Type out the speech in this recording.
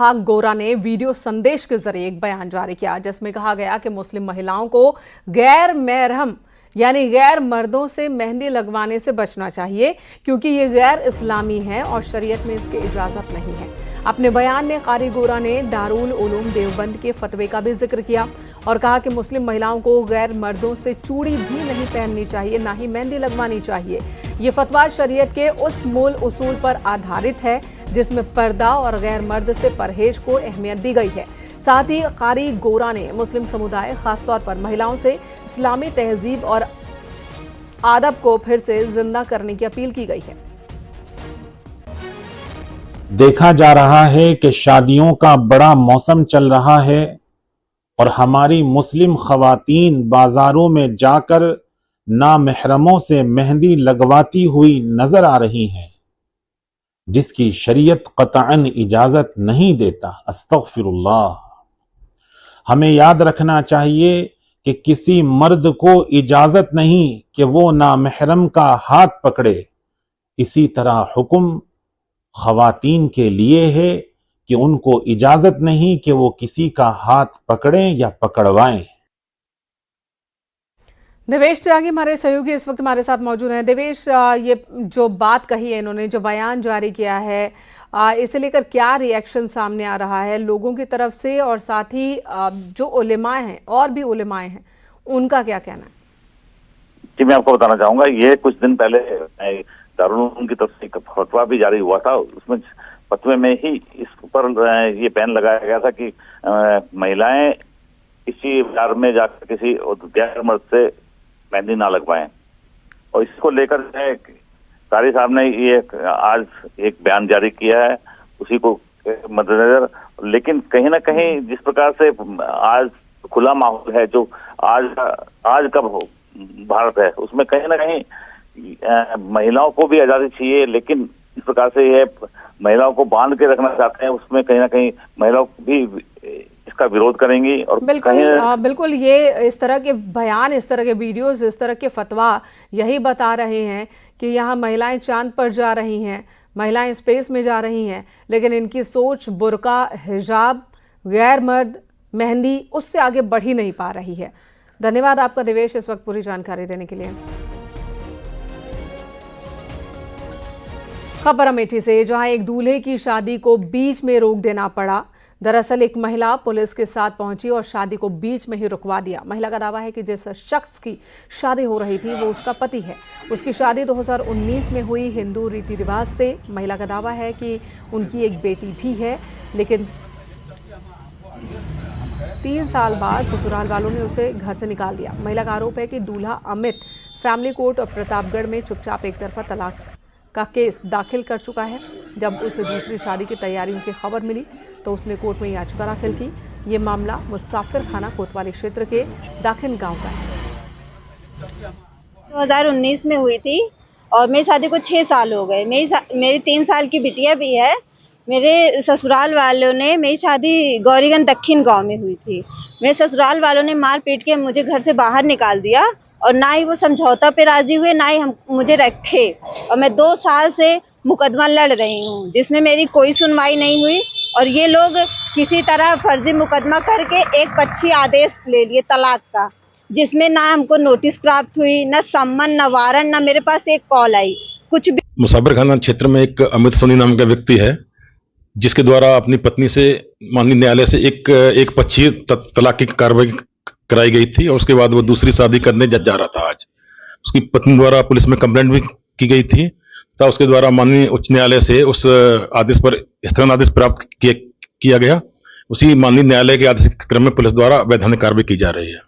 सुहाग गोरा ने वीडियो संदेश के जरिए एक बयान जारी किया जिसमें कहा गया कि मुस्लिम महिलाओं को गैर महरम यानी गैर मर्दों से मेहंदी लगवाने से बचना चाहिए क्योंकि ये गैर इस्लामी है और शरीयत में इसकी इजाजत नहीं है। अपने बयान में कारी गोरा ने दारुल उलूम देवबंद के फतवे का भी जिक्र किया और कहा कि मुस्लिम महिलाओं को गैर मर्दों से चूड़ी भी नहीं पहननी चाहिए, ना ही मेहंदी लगवानी चाहिए। ये फतवा शरीयत के उस मूल उसूल पर आधारित है जिसमें पर्दा और गैर मर्द से परहेज को अहमियत दी गई है। साथ ही कारी गोरा ने मुस्लिम समुदाय खासतौर पर महिलाओं से इस्लामी तहजीब और आदब को फिर से जिंदा करने की अपील की गई है। देखा जा रहा है कि शादियों का बड़ा मौसम चल रहा है और हमारी मुस्लिम खवातीन बाजारों में जाकर नामहरमों से मेहंदी लगवाती हुई नजर आ रही हैं, जिसकी शरीयत कतअन इजाजत नहीं देता। अस्तगफिरुल्लाह। हमें याद रखना चाहिए कि किसी मर्द को इजाजत नहीं कि वो नामहरम का हाथ पकड़े। इसी तरह हुक्म खवातीन के लिए है कि उनको इजाजत नहीं कि वो किसी का हाथ पकड़ें या पकड़वाएं। देवेश त्यागी हमारे सहयोगी इस वक्त हमारे साथ मौजूद हैं। देवेश, ये जो बात कही है इन्होंने, जो बयान जारी किया है, इसे लेकर क्या रिएक्शन सामने आ रहा है लोगों की तरफ से, और साथ ही जो उलेमाए हैं और भी उलेमाए हैं उनका क्या कहना है? जी, मैं आपको बताना चाहूंगा, ये कुछ दिन पहले दारुल उलूम की तरफ से एक फतवा भी जारी हुआ था। उसमें फतवे में ही इस पर ये बैन लगाया गया था कि महिलाएं किसी बाजार में जाकर किसी गैर मर्द से मेहंदी ना लगवाएं। और इसको लेकर कारी साहब ने ये आज एक बयान जारी किया है उसी को मद्देनजर। लेकिन कहीं ना कहीं जिस प्रकार से आज खुला माहौल है, जो आज का भारत है, उसमें कहीं ना कहीं महिलाओं को भी आजादी चाहिए, लेकिन इस प्रकार से ये महिलाओं को बांध के रखना चाहते हैं, उसमें कहीं ना कहीं महिलाओं भी इसका विरोध करेंगी। और बिल्कुल ये इस तरह के बयान, इस तरह के वीडियोस, इस तरह के फतवा यही बता रहे हैं कि यहाँ महिलाएं चांद पर जा रही हैं, महिलाएं स्पेस में जा रही हैं, लेकिन इनकी सोच बुर्का, हिजाब, गैर मर्द, मेहंदी उससे आगे बढ़ ही नहीं पा रही है। धन्यवाद आपका देवेश इस वक्त पूरी जानकारी देने के लिए। खबर अमेठी से, जहां एक दूल्हे की शादी को बीच में रोक देना पड़ा। दरअसल एक महिला पुलिस के साथ पहुंची और शादी को बीच में ही रुकवा दिया। महिला का दावा है कि जिस शख्स की शादी हो रही थी वो उसका पति है। उसकी शादी 2019 में हुई हिंदू रीति रिवाज से। महिला का दावा है कि उनकी एक बेटी भी है, लेकिन 3 साल बाद ससुराल वालों ने उसे घर से निकाल दिया। महिला का आरोप है कि दूल्हा अमित फैमिली कोर्ट और प्रतापगढ़ में चुपचाप एक तरफा तलाक का केस दाखिल कर चुका है। जब उसे दूसरी शादी की तैयारियों की खबर मिली तो उसने कोर्ट में याचिका दाखिल की। ये मामला मुसाफिर खाना कोतवाली क्षेत्र के दाखिन गांव का है। 2019 में हुई थी और मेरी शादी को 6 साल हो गए। मेरी 3 साल की बिटिया भी है। मेरे ससुराल वालों ने, मेरी शादी गौरीगंज दक्षिण गांव में हुई थी। मेरे ससुराल वालों ने मार पीट के मुझे घर से बाहर निकाल दिया और ना ही वो समझौता पे राजी हुए, ना ही मुझे रखे। और मैं 2 साल से मुकदमा लड़ रही हूँ जिसमें मेरी कोई सुनवाई नहीं हुई और ये लोग किसी तरह फर्जी मुकदमा करके एक पक्षी आदेश ले लिए तलाक का, जिसमें ना हमको नोटिस प्राप्त हुई, ना सम्मन, ना वारंट, ना मेरे पास एक कॉल आई, कुछ भी। मुसाफिर खाना क्षेत्र में एक अमित सोनी नाम का व्यक्ति है जिसके द्वारा अपनी पत्नी से माननीय न्यायालय से एक पक्षी तलाक की कार्रवाई कराई गई थी और उसके बाद वो दूसरी शादी करने जा रहा था। आज उसकी पत्नी द्वारा पुलिस में कंप्लेंट भी की गई थी, तब उसके द्वारा माननीय उच्च न्यायालय से उस आदेश पर स्थगन आदेश प्राप्त किया गया। उसी माननीय न्यायालय के आदेश के क्रम में पुलिस द्वारा वैधानिक कार्रवाई की जा रही है।